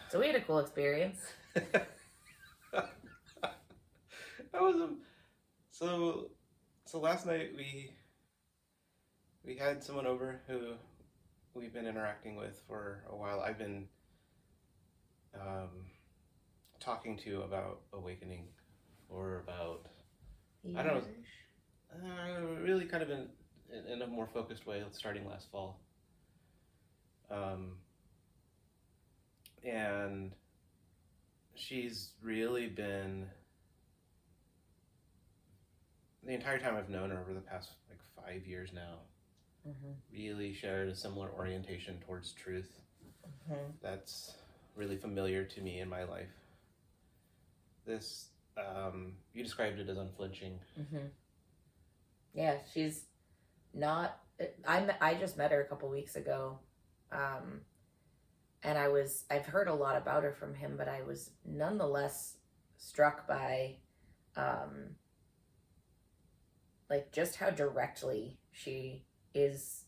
So we had a cool experience. That was so last night we had someone over who we've been interacting with for a while. I've been um, talking to about awakening or about I don't know, really kind of in a more focused way starting last fall. And she's really been the entire time I've known her over the past like 5 years now. Really shared a similar orientation towards truth. That's really familiar to me in my life. This you described it as unflinching. Yeah, she's not. I just met her a couple weeks ago, and I've heard a lot about her from him, but I was nonetheless struck by, like just how directly she is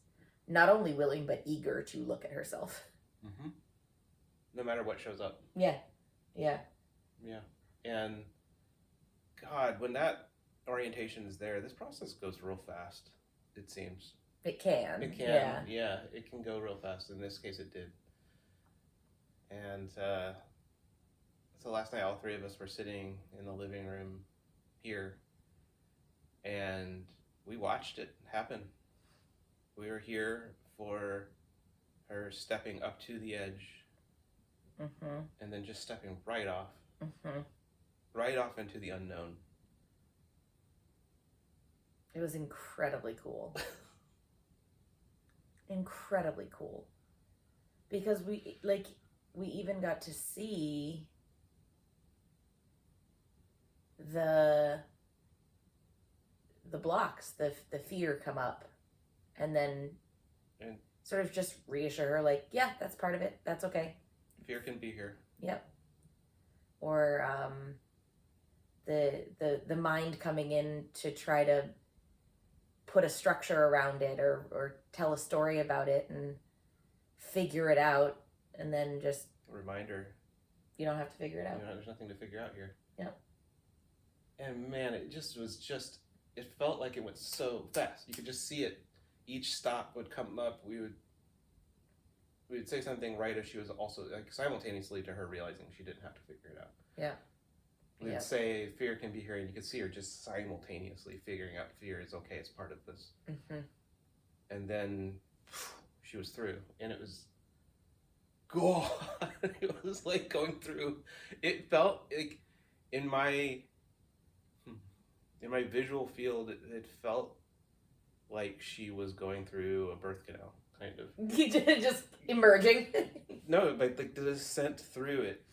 not only willing but eager to look at herself. No matter what shows up. Yeah. And God, when that orientation is there, this process goes real fast, it seems. It can. Yeah, it can go real fast. In this case, it did. And so last night, all three of us were sitting in the living room here, and we watched it happen. We were here for her stepping up to the edge, and then just stepping right off. Right off into the unknown. It was incredibly cool. Incredibly cool. Because we even got to see the blocks, the fear come up, and then sort of just reassure her, like, yeah, that's part of it. That's okay. Fear can be here. Yep. Or the mind coming in to try to put a structure around it or tell a story about it and figure it out, and then just a reminder, you don't have to figure it out. There's nothing to figure out here. Yep. And man, it felt like it went so fast. You could just see it. Each stop would come up. We would say something right as she was also like simultaneously to her realizing she didn't have to figure it out. Yeah. We'd say fear can be here, and you could see her just simultaneously figuring out fear is okay, it's part of this. And then she was through, and it was God. It was like going through. It felt like in my visual field, it felt like she was going through a birth canal, kind of. Just emerging. No, but like the descent through it.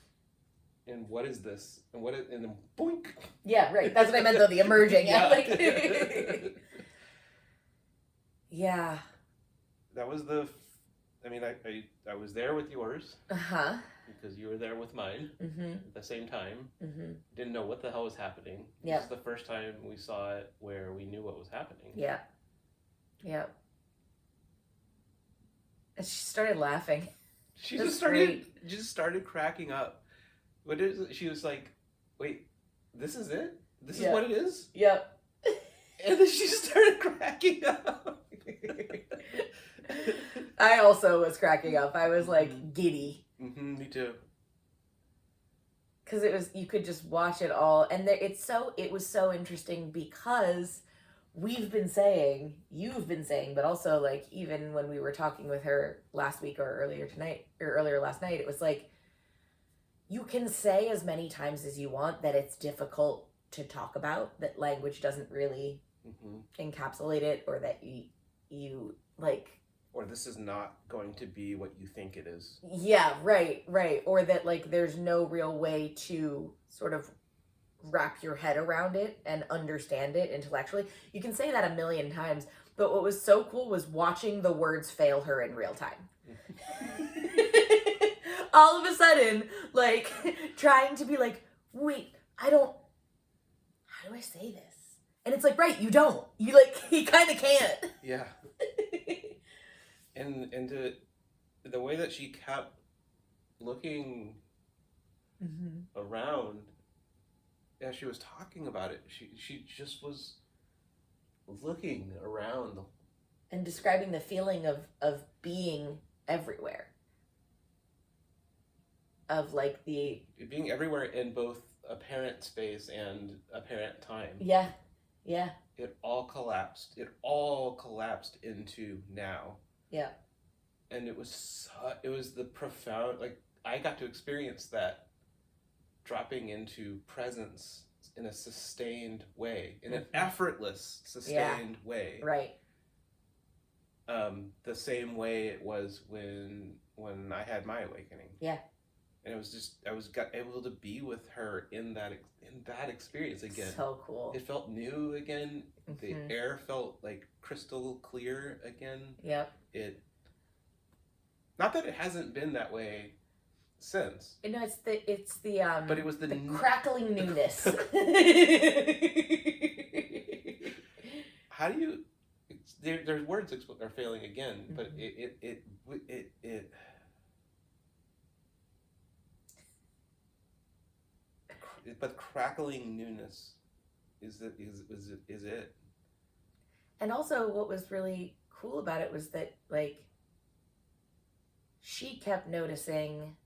And what is this? And then boink. Yeah, right. That's what I meant though, the emerging. Yeah. Yeah. That was I was there with yours. Because you were there with mine at the same time. Didn't know what the hell was happening. Yeah. This is the first time we saw it where we knew what was happening. Yeah. Yeah. And she started laughing. She just started cracking up. What is it? She was like, wait, this is it? This is what it is? Yep. And then she started cracking up. I also was cracking up. I was like giddy. Me too. Because you could just watch it all. And it was so interesting because you've been saying, but also like even when we were talking with her last week or earlier last night, it was like, you can say as many times as you want that it's difficult to talk about, that language doesn't really encapsulate it, or that you like... Or this is not going to be what you think it is. Yeah, right. Or that like there's no real way to sort of wrap your head around it and understand it intellectually. You can say that a million times, but what was so cool was watching the words fail her in real time. All of a sudden, like, trying to be like, wait, how do I say this? And it's like, right, you don't. You kind of can't. Yeah. And the way that she kept looking around as she was talking about it. She just was looking around and describing the feeling of being everywhere, of like the being everywhere in both apparent space and apparent time. yeah It all collapsed. It all collapsed into now. Yeah. And it was the profound, like, I got to experience that dropping into presence in a sustained way, in an effortless, sustained way. Right. The same way it was when I had my awakening. Yeah. And it was just, got able to be with her in that experience again. So cool. It felt new again. The air felt like crystal clear again. Yep. Not that it hasn't been that way since. No, it's the but it was the crackling newness. How do you? There's words are failing again, but it but crackling newness is it. And also, what was really cool about it was that, like, she kept noticing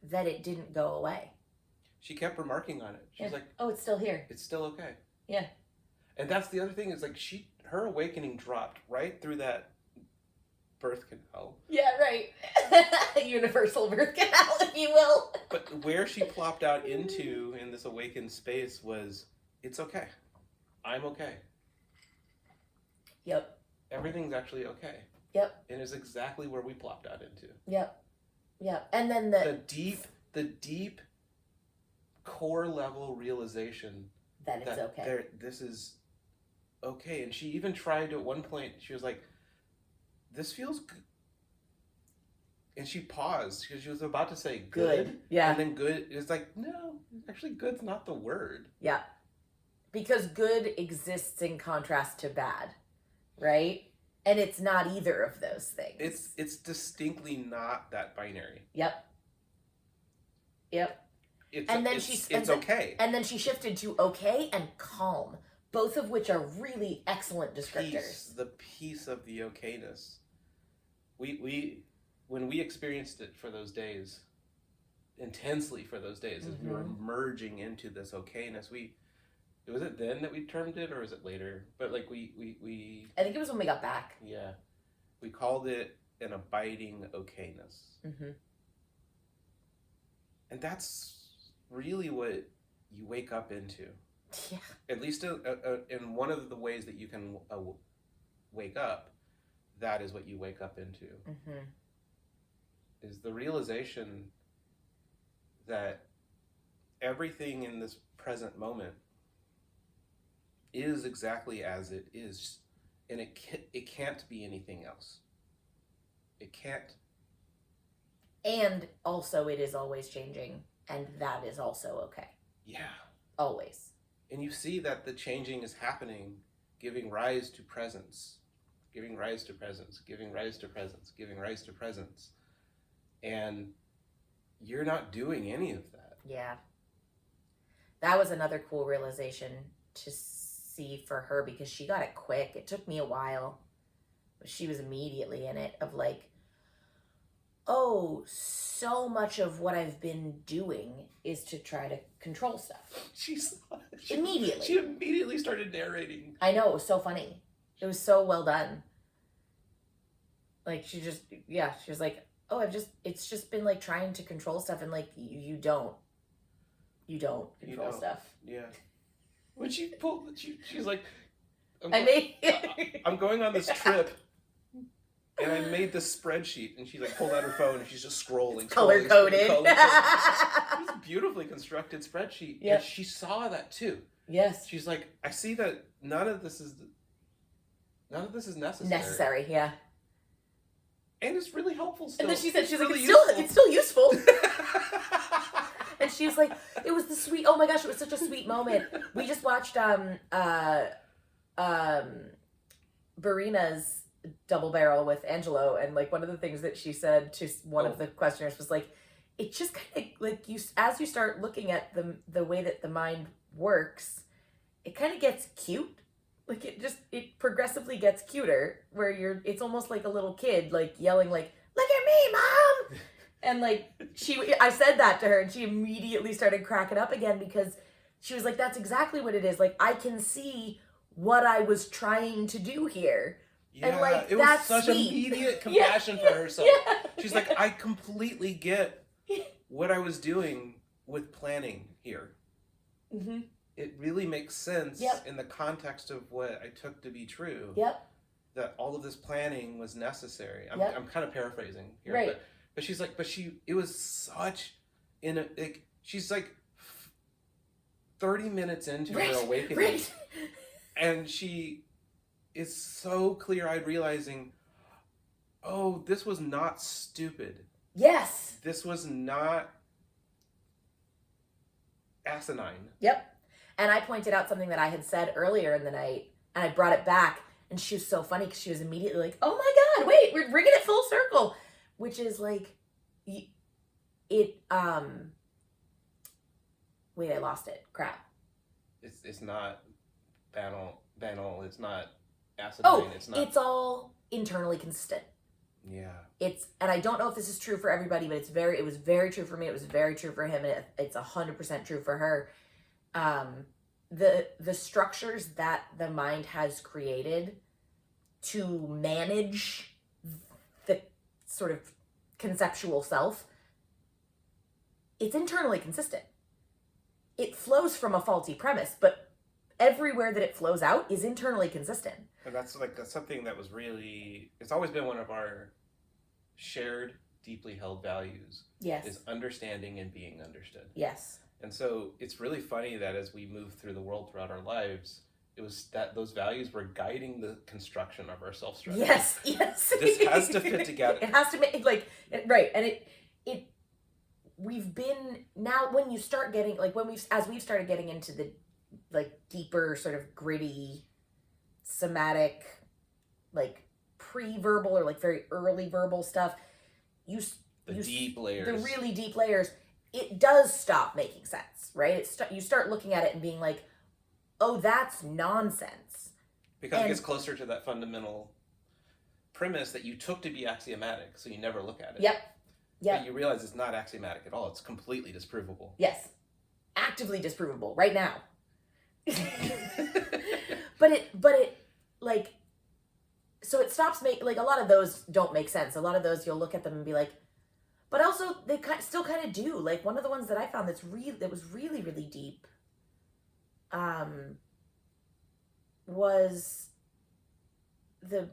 that it didn't go away. She kept remarking on it. She's like, "Oh, it's still here. It's still okay." Yeah. And that's the other thing is, like, her awakening dropped right through that birth canal. Yeah, right. Universal birth canal, if you will. But where she plopped out into in this awakened space was, it's okay. I'm okay. Yep. Everything's actually okay. Yep. And it's exactly where we plopped out into. Yep. Yep. And then the deep core level realization that it's okay. This is okay. And she even tried to, at one point, she was like, this feels good. And she paused because she was about to say good. Yeah. And then good is like, no, actually good's not the word. Yeah. Because good exists in contrast to bad, right? And it's not either of those things. It's distinctly not that binary. Yep. It's okay. And then she shifted to okay and calm, both of which are really excellent descriptors. The peace of the okayness. We when we experienced it for those days, intensely for those days, as we were merging into this okayness, was it then that we termed it, or was it later? But like we I think it was when we got back. Yeah, we called it an abiding okayness. And that's really what you wake up into. Yeah. At least in one of the ways that you can wake up, that is what you wake up into. Is the realization that everything in this present moment is exactly as it is, and it can't be anything else. It can't. And also, it is always changing, and that is also okay. Yeah. Always. And you see that the changing is happening, giving rise to presence, giving rise to presence, giving rise to presence, giving rise to presence. And you're not doing any of that. Yeah. That was another cool realization to see for her, because she got it quick. It took me a while, but she was immediately in it, of like, oh, so much of what I've been doing is to try to control stuff. Immediately. She immediately started narrating. I know, it was so funny. It was so well done. Like, she was like, oh, it's just been like trying to control stuff, and like, you don't control stuff. Yeah. When she's like, I'm going on this trip. And I made this spreadsheet, and she like pulled out her phone, and she's just scrolling. Color coded. It's a beautifully constructed spreadsheet. Yep. And she saw that too. Yes. She's like, I see that none of this is necessary. Necessary, yeah. And it's really helpful still. And then she said, really it's still useful. And she was like, it was oh my gosh, it was such a sweet moment. We just watched Barina's Double Barrel with Angelo, and like one of the things that she said to one of the questioners was like, it just kind of like as you start looking at the way that the mind works, it kind of gets cute. Like it progressively gets cuter where it's almost like a little kid like yelling like, look at me, mom. And like I said that to her and she immediately started cracking up again because she was like, that's exactly what it is. Like I can see what I was trying to do here. Yeah, and like it was that's such sweet. immediate compassion for herself. Yeah. She's like, I completely get what I was doing with planning here. Mm-hmm. It really makes sense Yep. in the context of what I took to be true. Yep. That all of this planning was necessary. Yep. I'm kind of paraphrasing here, right. but she's like, it was such she's like 30 minutes into right. her awakening, right. and she is so clear-eyed, realizing, oh, this was not stupid. Yes. This was not asinine. Yep. And I pointed out something that I had said earlier in the night, and I brought it back, and she was so funny because she was immediately like, oh my God, wait, we're bringing it full circle. Which is like, wait, I lost it. Crap. It's not banal. It's not acidine. Oh, it's not. It's all internally consistent. Yeah. And I don't know if this is true for everybody, but it was very true for me. It was very true for him, and it's 100% true for her. The structures that the mind has created to manage the sort of conceptual self, it's internally consistent. It flows from a faulty premise, but everywhere that it flows out is internally consistent. And that's something that was really, it's always been one of our shared, deeply held values. Yes. Is understanding and being understood. Yes. And so it's really funny that as we move through the world throughout our lives, it was that those values were guiding the construction of our self-strategy. Yes. This has to fit together. It has to make, right. And we've been, now when you start getting, like as we've started getting into the like deeper sort of gritty, somatic, like pre-verbal or like very early verbal stuff, deep layers. The really deep layers, it does stop making sense, right? You start looking at it and being like, oh, that's nonsense. Because it gets closer to that fundamental premise that you took to be axiomatic, so you never look at it. Yep. But you realize it's not axiomatic at all. It's completely disprovable. Yes. Actively disprovable right now. But it like, so it stops making, like a lot of those don't make sense. A lot of those you'll look at them and be like, but also they still kind of do. Like one of the ones that I found that was really, really deep was the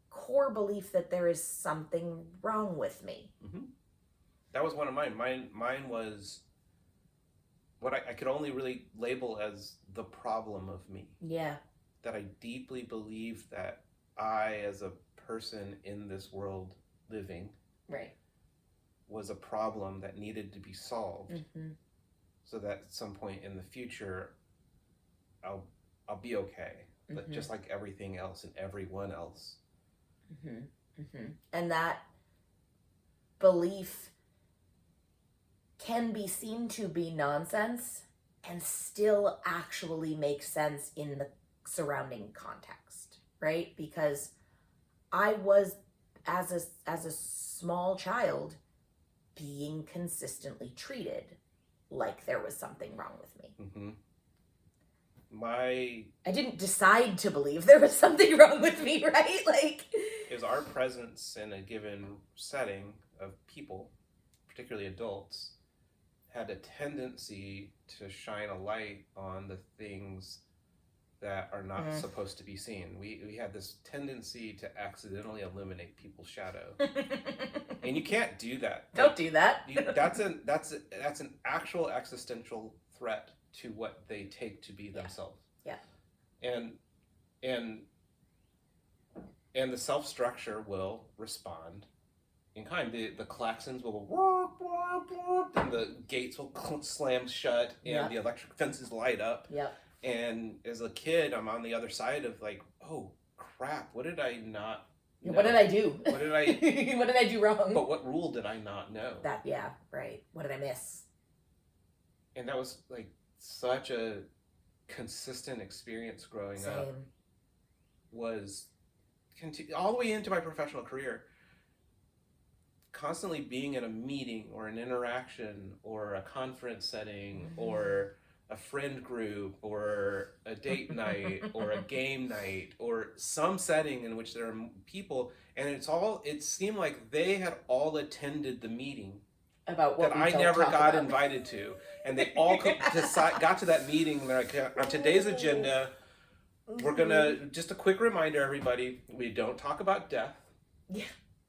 core belief that there is something wrong with me. Mm-hmm. That was one of mine. Mine was what I could only really label as the problem of me. Yeah. That I deeply believe that I, as a person in this world living, right, was a problem that needed to be solved. Mm-hmm. So that at some point in the future, I'll be okay. Mm-hmm. But just like everything else and everyone else. Mm-hmm. Mm-hmm. And that belief can be seen to be nonsense and still actually make sense in the surrounding context, right? Because I was, as a small child, being consistently treated like there was something wrong with me. Mm-hmm. I didn't decide to believe there was something wrong with me, right? Like, is our presence in a given setting of people, particularly adults, had a tendency to shine a light on the things that are not supposed to be seen. We had this tendency to accidentally illuminate people's shadow. And you can't do that. Don't do that. That's an actual existential threat to what they take to be themselves. Yeah. And the self-structure will respond in kind. The klaxons will whoop, whoop, whoop, and the gates will slam shut, and the electric fences light up. Yep. And as a kid, I'm on the other side of like, oh crap, what did I not No. What did I do? What did I? What did I do wrong? But what rule did I not know? Yeah, right. What did I miss? And that was like such a consistent experience growing up. Was all the way into my professional career. Constantly being in a meeting or an interaction or a conference setting or a friend group or a date night or a game night or some setting in which there are people, and it seemed like they had all attended the meeting about what that I never got invited to, and they all got to that meeting and they're like, on today's agenda, we're gonna, just a quick reminder, everybody, we don't talk about death. Yeah.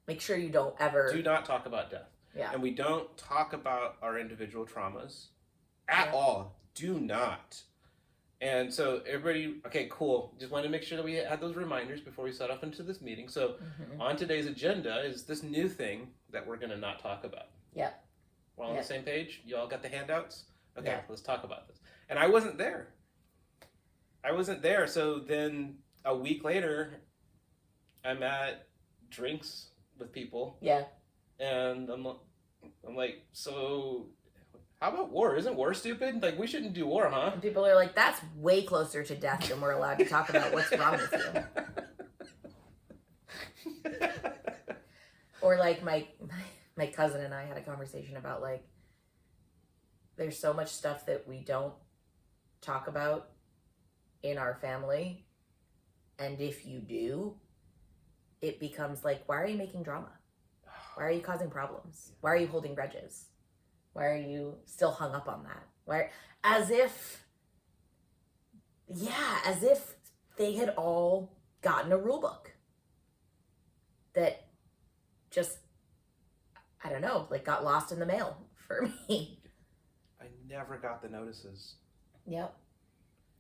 Make sure you don't ever... Do not talk about death. Yeah. And we don't talk about our individual traumas at all. Do not. And so everybody, okay, cool. Just wanted to make sure that we had those reminders before we set off into this meeting. So on today's agenda is this new thing that we're going to not talk about. Yeah. We're all on the same page? You all got the handouts? Okay, let's talk about this. And I wasn't there. So then a week later, I'm at drinks with people. Yeah. And I'm like, so how about war? Isn't war stupid? Like, we shouldn't do war, huh? And people are like, that's way closer to death than we're allowed to talk about what's wrong with you. Or like my cousin and I had a conversation about like, there's so much stuff that we don't talk about in our family. And if you do, it becomes like, why are you making drama? Why are you causing problems? Why are you holding grudges? Why are you still hung up on that? As if they had all gotten a rule book that just, I don't know, like got lost in the mail for me. I never got the notices. Yep.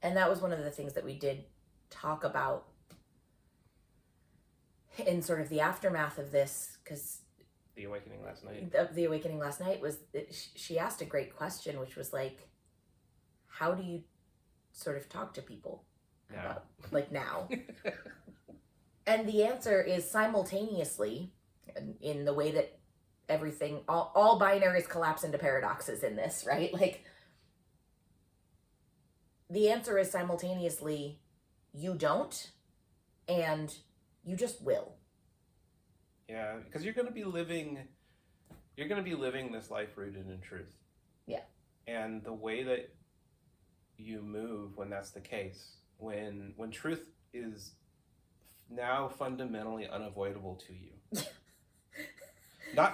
And that was one of the things that we did talk about in sort of the aftermath of this, because the awakening last night. The awakening last night was that she asked a great question, which was like, how do you sort of talk to people about, like, now? And the answer is simultaneously, in the way that everything, all binaries collapse into paradoxes in this, right? Like, the answer is simultaneously, you don't, and you just will. Yeah, because you're going to be living this life rooted in truth. Yeah. And the way that you move when that's the case, when truth is now fundamentally unavoidable to you.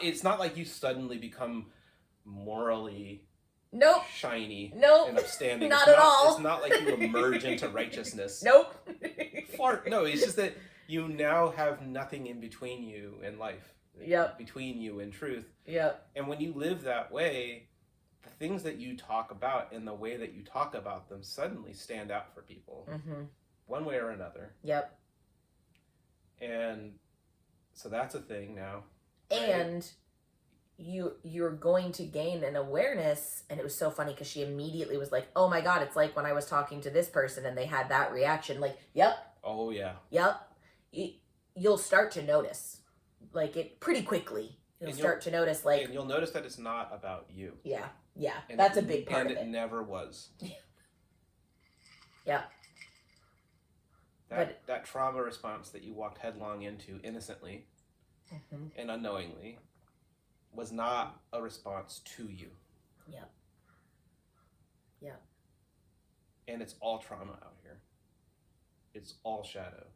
It's not like you suddenly become morally shiny and upstanding. Not at all. It's not like you emerge into righteousness. Nope. No, it's just that you now have nothing in between you and life. Yep. Between you and truth. Yep. And when you live that way, the things that you talk about and the way that you talk about them suddenly stand out for people. Mm-hmm. One way or another. Yep. And so that's a thing now. Right? And you're going to gain an awareness, and it was so funny because she immediately was like, oh my God, it's like when I was talking to this person and they had that reaction. Like, yep. Oh yeah. Yep. You'll start to notice, like, it pretty quickly. You'll start to notice, like... And you'll notice that it's not about you. Yeah, that's a big part of it. And it never was. Yeah. That trauma response that you walked headlong into innocently and unknowingly was not a response to you. Yep. Yep. And it's all trauma out here. It's all shadow.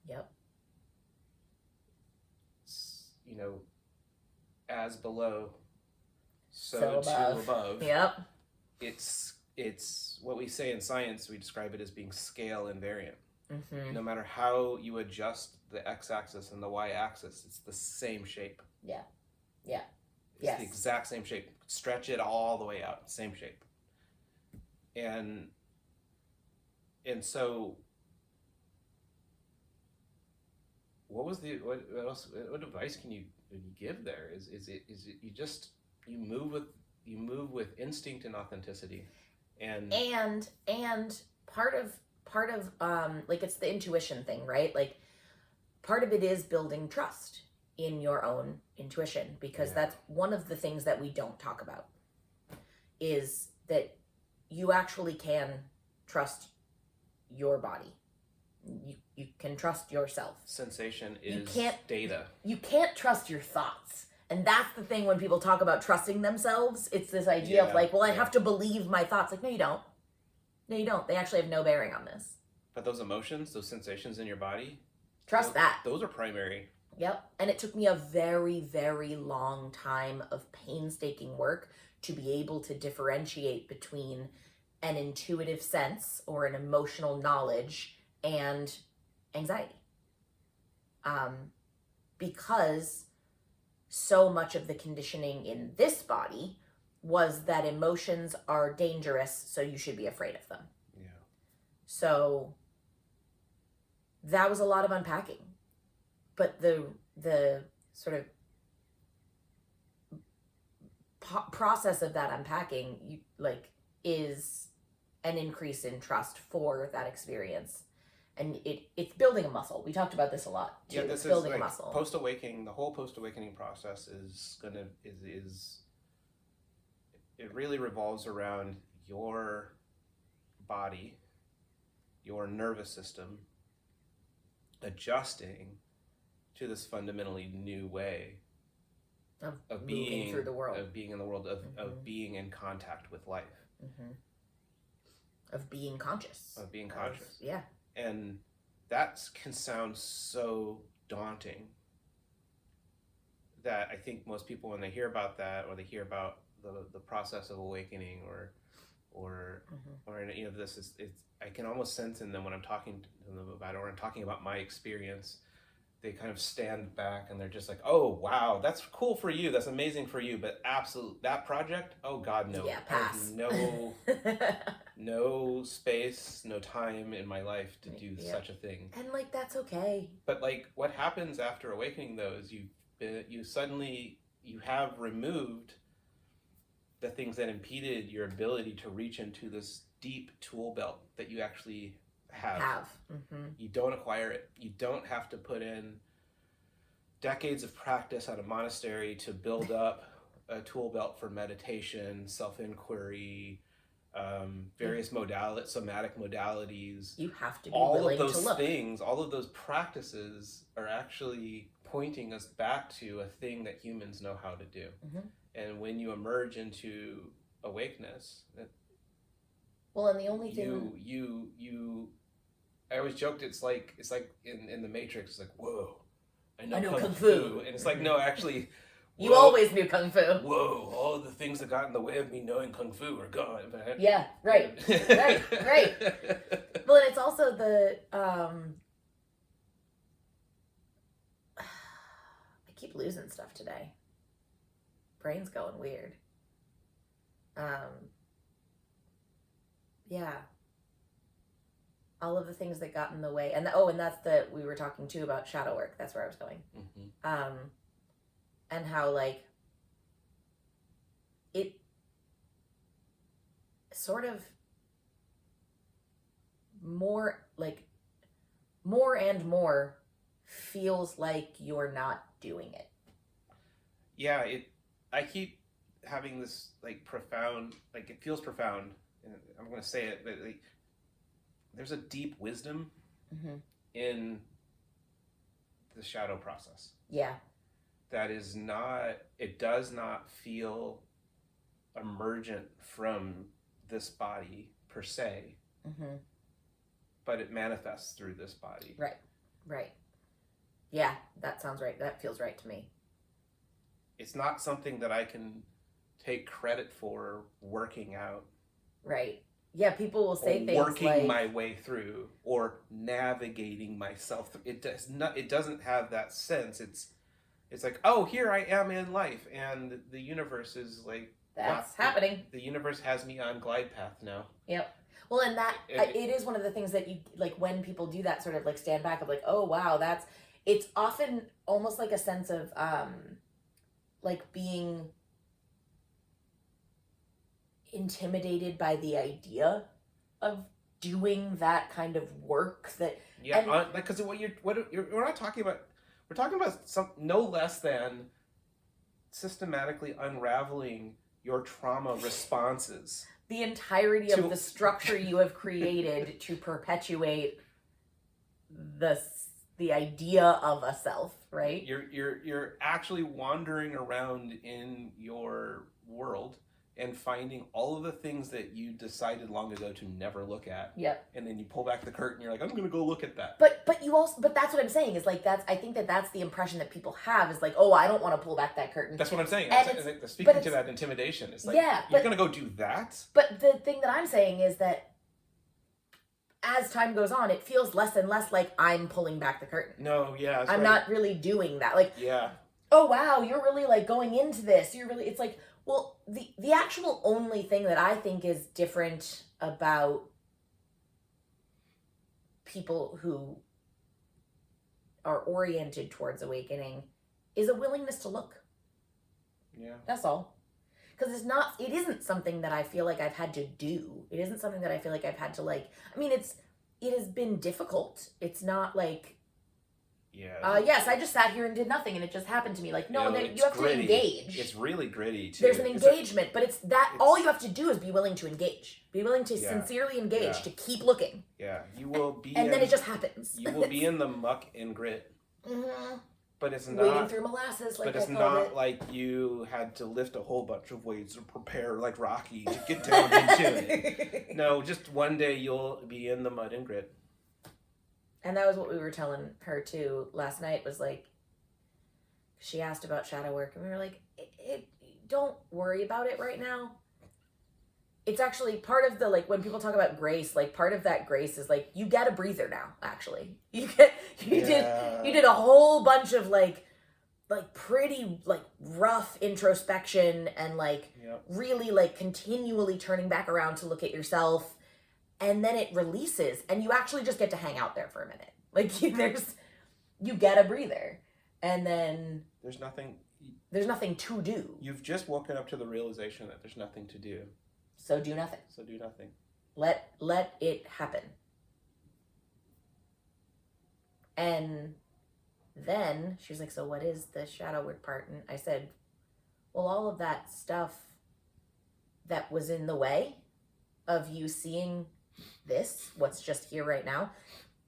Yep. You know, as below, so too above. Yep. It's what we say in science. We describe it as being scale invariant. Mm-hmm. No matter how you adjust the x-axis and the y-axis, it's the same shape. Yeah. Yeah. It's the exact same shape. Stretch it all the way out, same shape. And so, what advice can you give there? Is it you move with instinct and authenticity, and part of like, it's the intuition thing, right? Like, part of it is building trust in your own intuition, because that's one of the things that we don't talk about, is that you actually can trust your body. You can trust yourself. Sensation is data. You can't trust your thoughts. And that's the thing when people talk about trusting themselves. It's this idea of like, well, I have to believe my thoughts. Like, no, you don't. No, you don't. They actually have no bearing on this. But those emotions, those sensations in your body, trust that. Those are primary. Yep. And it took me a very, very long time of painstaking work to be able to differentiate between an intuitive sense or an emotional knowledge and anxiety. Because so much of the conditioning in this body was that emotions are dangerous, so you should be afraid of them. Yeah. So that was a lot of unpacking. But the sort of process of that unpacking, is an increase in trust for that experience. And it's building a muscle. We talked about this a lot too. Yeah, this is building like a muscle. Post-awakening, the whole post-awakening process it really revolves around your body, your nervous system adjusting to this fundamentally new way of being through the world, of being in the world, of being in contact with life, of being conscious, yeah. And that can sound so daunting that I think most people, when they hear about that, or they hear about the process of awakening, or any of this, it's I can almost sense in them when I'm talking to them about it, or I'm talking about my experience, they kind of stand back and they're just like, oh wow, that's cool for you, that's amazing for you, but that project, oh god, no. Yeah, pass. No space, no time in my life to do such a thing. And that's okay. But what happens after awakening though is you have removed the things that impeded your ability to reach into this deep tool belt that you actually have. You don't acquire it. You don't have to put in decades of practice at a monastery to build up a tool belt for meditation, self-inquiry, various somatic modalities. You have to be willing to look. All of those things, all of those practices are actually pointing us back to a thing that humans know how to do. And when you emerge into awakeness, and the only thing I always joked it's like in the Matrix, it's like, whoa, I know Kung Fu. And it's like, no, actually, you always knew Kung Fu. Whoa, all of the things that got in the way of me knowing Kung Fu are gone. Yeah, right. right. Well, and it's also I keep losing stuff today. Brain's going weird. Yeah. All of the things that got in the way, and that's we were talking too about shadow work. That's where I was going. And how it sort of more and more feels like you're not doing it. Yeah, I keep having this profound, it feels profound, and I'm going to say it, but there's a deep wisdom in the shadow process. Yeah. That is not, it does not feel emergent from this body per se, but it manifests through this body. Right. Yeah, that sounds right. That feels right to me. It's not something that I can take credit for working out. Right. Yeah, people will say things working my way through or navigating myself through. It doesn't have that sense. It's like, oh, here I am in life, and the universe is that's happening. The universe has me on glide path now. Yep. Well, and it is one of the things that you when people do that sort of stand back of oh wow, it's often almost like a sense of being intimidated by the idea of doing that kind of work that because we're not talking about, we're talking about some no less than systematically unraveling your trauma responses, the entirety of the structure you have created to perpetuate the idea of a self, right? You're actually wandering around in your world and finding all of the things that you decided long ago to never look at. Yep. And then you pull back the curtain, you're like, I'm gonna go look at that. But that's what I'm saying, is like, I think that's the impression that people have, is like, oh, I don't want to pull back that curtain. That's what I'm saying. And speaking to that intimidation, it's like, you're gonna go do that? But the thing that I'm saying is that as time goes on, it feels less and less like I'm pulling back the curtain. No, yeah. I'm not really doing that. Like, yeah. Oh wow, you're really like going into this. It's like, well, the actual only thing that I think is different about people who are oriented towards awakening is a willingness to look. Yeah. That's all. Because it isn't something that I feel like I've had to do. It isn't something that I feel like I've had to like, I mean, it has been difficult. It's not like, yes, I just sat here and did nothing and it just happened to me. Like, no, you have to engage. It's really gritty too. There's an engagement, but it's all you have to do is be willing to engage. Be willing to sincerely engage, to keep looking. Yeah, you will be. And then it just happens. You will be in the muck and grit. Mm-hmm. But it's not wading through molasses, like but it's not like you had to lift a whole bunch of weights or prepare like Rocky to get down into it. No, just one day you'll be in the mud and grit. And that was what we were telling her too last night, was like, she asked about shadow work and we were like, don't worry about it right now. It's actually part of the, like, when people talk about grace, like, part of that grace is like, you get a breather now, actually. You did a whole bunch of like pretty like rough introspection and like really like continually turning back around to look at yourself. And then it releases and you actually just get to hang out there for a minute. Like, you get a breather and then there's nothing to do. You've just woken up to the realization that there's nothing to do. So do nothing. Let it happen. And then she was like, so what is the shadow work part? And I said, well, all of that stuff that was in the way of you seeing this, what's just here right now,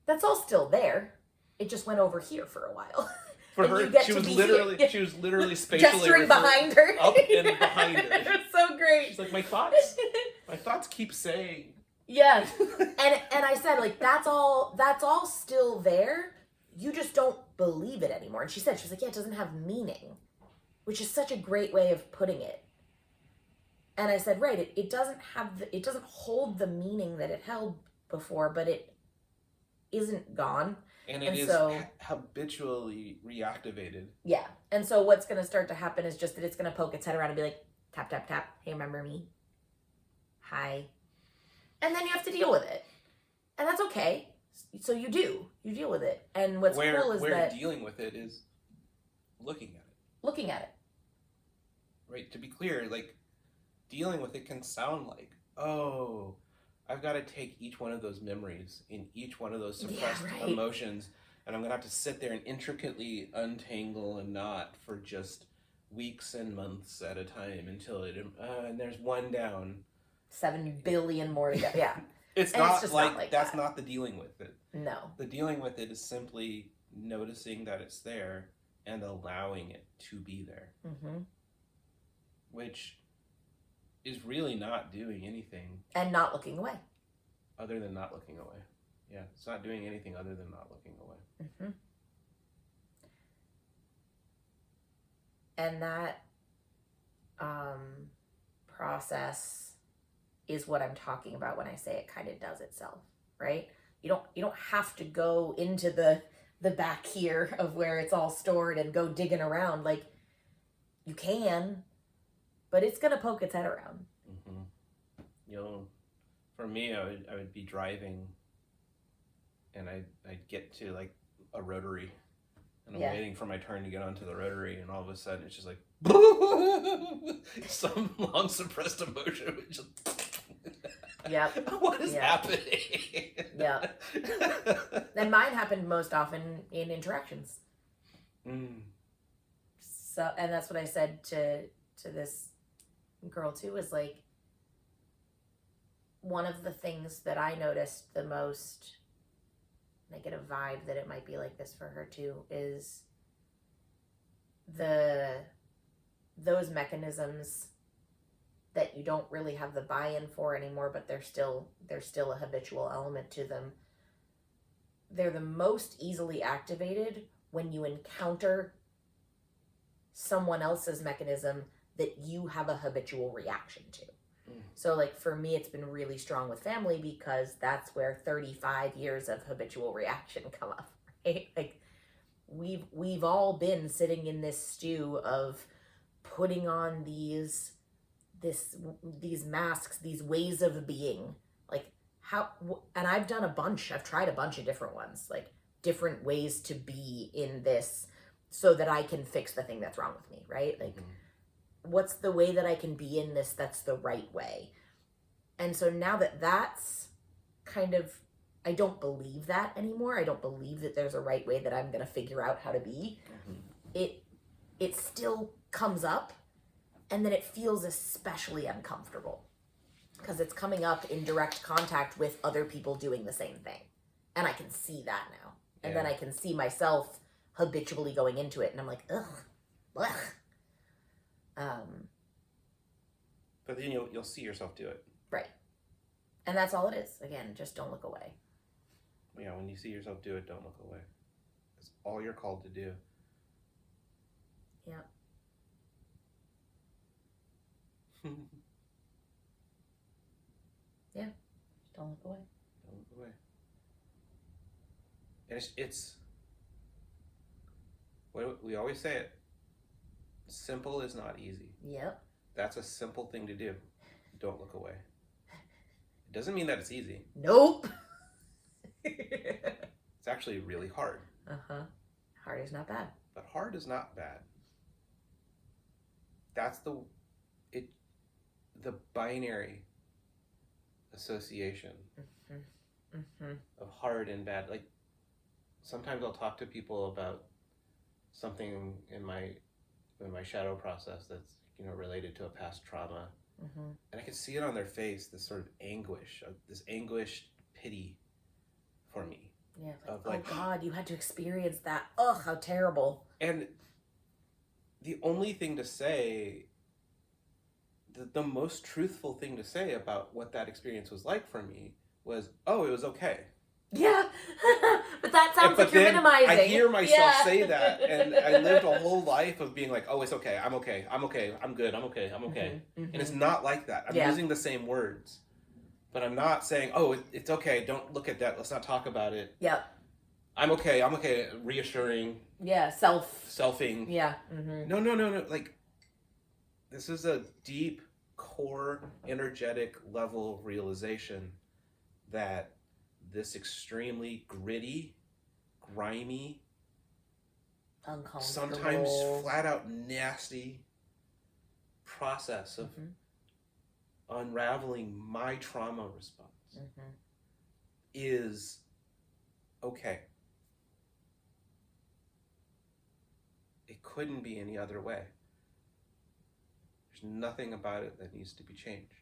that's all still there. It just went over here for a while. For her, she was literally spatially gesturing behind her, up and behind her. It was so great. She's like, my thoughts keep saying. Yeah, and I said, like, that's all still there. You just don't believe it anymore. And she was like, yeah, it doesn't have meaning, which is such a great way of putting it. And I said, right, it doesn't hold the meaning that it held before, but it isn't gone. And it is habitually reactivated. Yeah. And so what's going to start to happen is just that it's going to poke its head around and be like, tap, tap, tap. Hey, remember me? Hi. And then you have to deal with it. And that's okay. So you deal with it. And what's cool is that dealing with it is looking at it. Looking at it. Right. To be clear, like, dealing with it can sound like, oh, I've got to take each one of those memories in each one of those suppressed emotions, and I'm going to have to sit there and intricately untangle a knot for just weeks and months at a time until and there's one down. 7 billion more to go. Yeah. It's not like that's not the dealing with it. No. The dealing with it is simply noticing that it's there and allowing it to be there. Mm-hmm. Which is really not doing anything. And not looking away. Other than not looking away. Yeah, it's not doing anything other than not looking away. Mm-hmm. And that process is what I'm talking about when I say it kind of does itself, right? You don't have to go into the back here of where it's all stored and go digging around. Like, you can, but it's gonna poke its head around. Mm-hmm. For me, I would be driving, and I'd get to like a rotary, and I'm waiting for my turn to get onto the rotary, and all of a sudden it's just like some long suppressed emotion. Yep. What is Yep. happening? Yep. And mine happened most often in interactions. So, and that's what I said to this girl too, is like, one of the things that I noticed the most, and I get a vibe that it might be like this for her too, is those mechanisms that you don't really have the buy-in for anymore, but there's still a habitual element to them. They're the most easily activated when you encounter someone else's mechanism that you have a habitual reaction to. So like for me, it's been really strong with family because that's where 35 years of habitual reaction come up, right? Like we've all been sitting in this stew of putting on these masks, these ways of being, like and I've tried a bunch of different ones, like different ways to be in this so that I can fix the thing that's wrong with me, right? Like what's the way that I can be in this that's the right way? And so now that's kind of, I don't believe that anymore. I don't believe that there's a right way that I'm going to figure out how to be. It still comes up, and then it feels especially uncomfortable because it's coming up in direct contact with other people doing the same thing. And I can see that now. And then I can see myself habitually going into it, and I'm like, ugh. But then you'll see yourself do it. Right. And that's all it is. Again, just don't look away. Yeah, when you see yourself do it, don't look away. It's all you're called to do. Yep. Yeah. Just don't look away. Don't look away. And it's what we always say it. Simple is not easy. Yep. That's a simple thing to do. Don't look away. It doesn't mean that it's easy. Nope. It's actually really hard. Hard is not bad. But hard is not bad. That's the binary association of hard and bad. Like sometimes I'll talk to people about something in my shadow process that's related to a past trauma, and I can see it on their face, this sort of anguish, this anguished pity for me. Yeah, like, oh God, you had to experience that. Ugh, how terrible. And the only thing to say, the most truthful thing to say about what that experience was like for me was, oh, it was okay. Yeah, but that sounds like you're minimizing. I hear myself say that, and I lived a whole life of being like, oh, it's okay, I'm okay, I'm okay, I'm good, I'm okay, I'm okay. And it's not like that. I'm using the same words, but I'm not saying, oh, it's okay, don't look at that, let's not talk about it. Yep. I'm okay, reassuring. Yeah, selfing. Yeah. No. Like, this is a deep, core, energetic level realization that this extremely gritty, grimy, uncomfortable, sometimes flat out nasty process of unraveling my trauma response is okay. It couldn't be any other way. There's nothing about it that needs to be changed.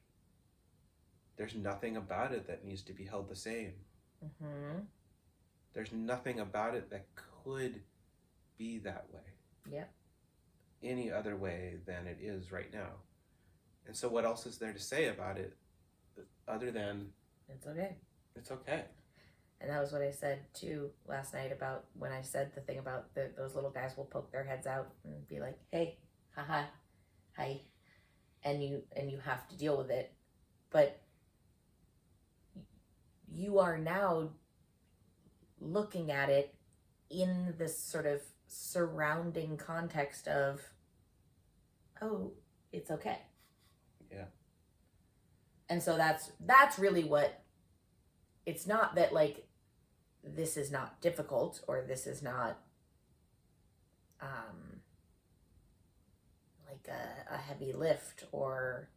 There's nothing about it that needs to be held the same. There's nothing about it that could be that way. Yep. Any other way than it is right now. And so what else is there to say about it other than it's okay? It's okay. And that was what I said too last night about when I said the thing about those little guys will poke their heads out and be like, hey, haha, hi. And you have to deal with it. But you are now looking at it in this sort of surrounding context of, oh, it's okay. Yeah. And so that's really what, it's not that like this is not difficult or this is not like a heavy lift or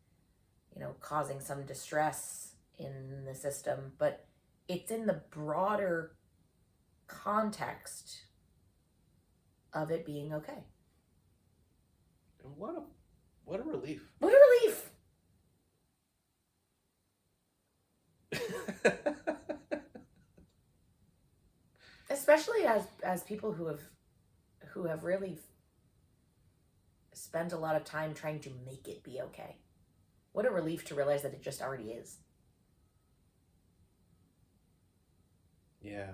causing some distress. in the system, but it's in the broader context of it being okay. And what a relief. What a relief! Especially as people who have really spent a lot of time trying to make it be okay. What a relief to realize that it just already is. Yeah.